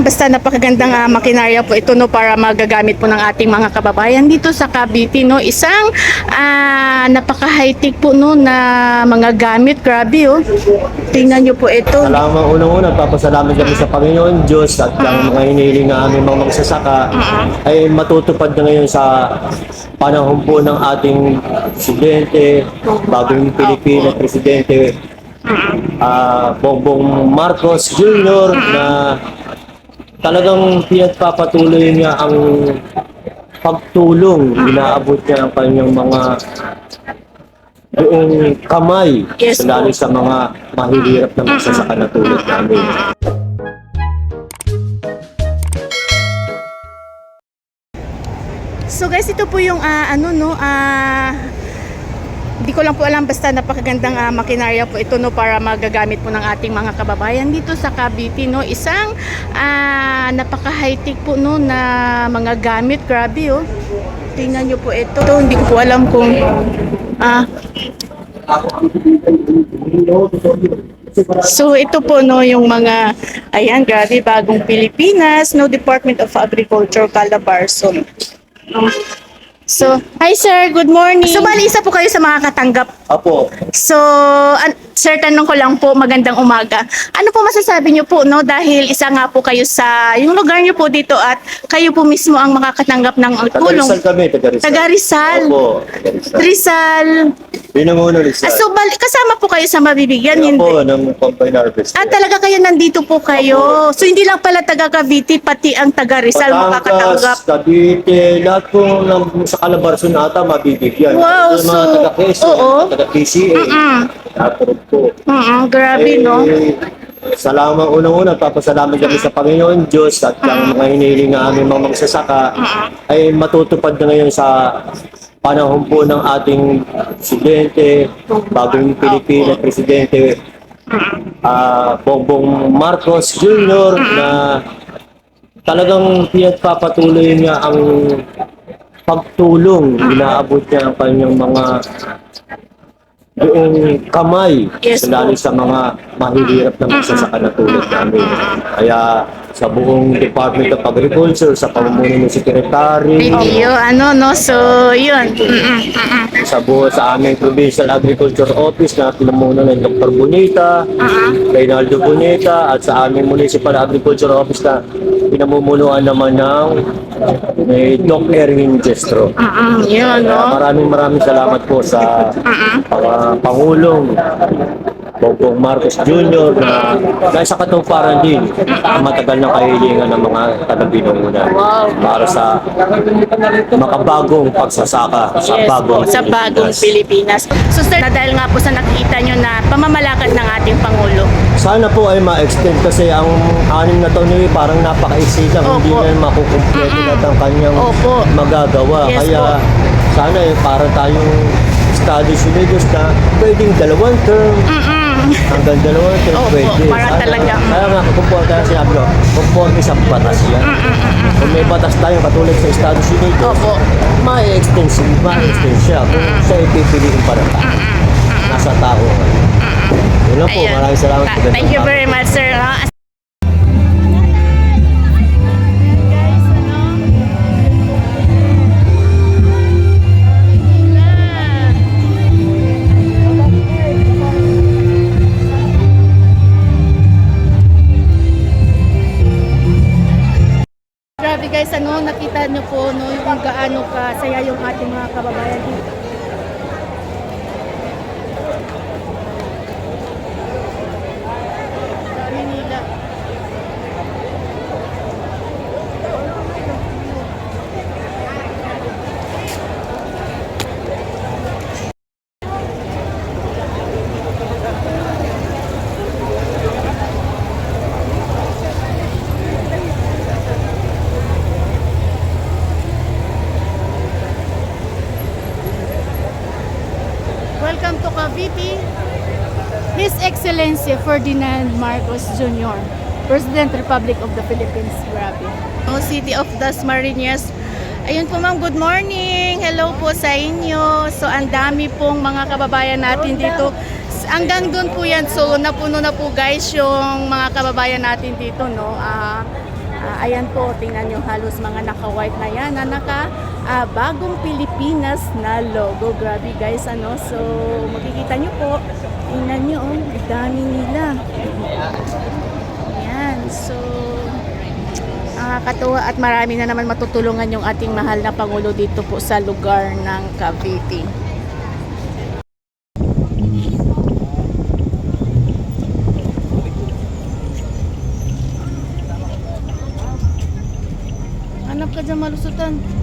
basta napakagandang makinarya po ito, no, para magagamit po ng ating mga kababayan dito sa Cavite, no. Isang napaka-high-tech po, no, na mga gamit. Grabe, oh. Tingnan niyo po ito. Salamat unang-una, papasalamat kami sa Panginoon Diyos at ang mga hinihiling na aming mga magsasaka ay matutupad na ngayon sa panahon po ng ating presidente, bagong Pilipino presidente, Bongbong Marcos Jr. na talagang pinagpapatuloy niya ang pagtulong, inaabot niya ang kanyang mga buong kamay, Yes, lalo sa mga mahihirap na magsasaka na tulad namin. So guys, ito po yung hindi ko lang po alam, basta napakagandang makinarya po ito, no, para magagamit po ng ating mga kababayan dito sa Cavite, no. Isang napaka-high-tech po, no, na mga gamit. Grabe, oh. Tingnan niyo po ito. Hindi ko po alam kung so ito po, no, yung mga ayan, grabe, bagong Pilipinas, no, Department of Agriculture, Calabarzon. So, hi sir, good morning. So, bali isa po kayo sa mga katanggap. Apo, So, sir, tanong ko lang po, magandang umaga. Ano po masasabi niyo po, no, dahil isa nga po kayo sa, yung lugar niyo po dito at kayo po mismo ang makakatanggap ng tulong. taga-Rizal kami, taga-Rizal. Taga Rizal. Opo, taga-Rizal. Rizal. Pinanguno Rizal. So, kasama po kayo sa mabibigyan, Opo, hindi? ng Combine Harvest. Talaga kayo nandito po kayo. So, hindi lang pala taga Cavite, pati ang taga Rizal makakatanggap. Cavite, lahat po sa Calabarzon ata mabibigyan. Wow, Yung mga so, taga-Quezon, oo. taga-PCA, lahat po. Grabe, no? Salamat unang-una, papasalamat kami sa Panginoon Diyos at ang mga hinihiling na aming mga magsasaka ay matutupad na ngayon sa panahon po ng ating presidente, bagong Pilipino presidente, Bongbong Marcos Jr. na talagang pinagpapatuloy niya ang pagtulong, inaabot niya ang kanyang mga buong kamay, Yes, lalo sa mga mahihirap na magsasaka na tulad namin. Kaya sa buong Department of Agriculture, sa pamumuno ng Secretary, Video, no? So, yun. sa aming Provincial Agriculture Office na pinamuno ng Dr. Bonita, Reynaldo Bonita, at sa aming Municipal Agriculture Office na pinamumunuan naman ng Doc Erwin Jestro. Yun, no? Maraming salamat po sa Pangulong Bongbong Marcos Jr. na nasa katuparan din ang matagal na kahilingan ng mga taga-Binangonan para sa makabagong pagsasaka sa bagong Pilipinas. So sir, dahil nga po sa nakita nyo na pamamalakad ng ating Pangulo. Sana po ay ma-extend kasi ang 6 na taon niya parang napaka-iksi lang, hindi Opo. na makukumpleto lahat ang kanyang Opo. magagawa. Yes Kaya sana parang tayong Estados Unidos na pwedeng 2 term, hanggang 2 term Opo, pwede. para talaga. Kaya nga, sinabi ko, conforme sa batas yan. Kung may batas tayo katulad sa Estados Unidos, Opo. ma-extend siya. Kung siya ipipiliin para nasa tao. Yun lang po, Ayan. maraming salamat. Thank you very much, sir. Grabe guys, nakita nyo po, no, yung gaano kasaya yung ating mga kababayan dito. Dami nila. Welcome to Cavite. His Excellency Ferdinand Marcos Jr., President Republic of the Philippines. Grabe. City of Dasmariñas. Ayun po ma'am, good morning. Hello po sa inyo. So ang dami pong mga kababayan natin dito. Hanggang doon po yan. So napuno na po guys yung mga kababayan natin dito, no. Ayan po, tingnan nyo halos mga naka-white na yan na bagong Pilipinas na logo. Grabe guys, ano. So, makikita nyo po. Tingnan nyo, oh, ang dami nila. Ayan, so nakakatuwa at marami na naman matutulungan yung ating mahal na Pangulo dito po sa lugar ng Cavite. Hanap ka dyan malusutan.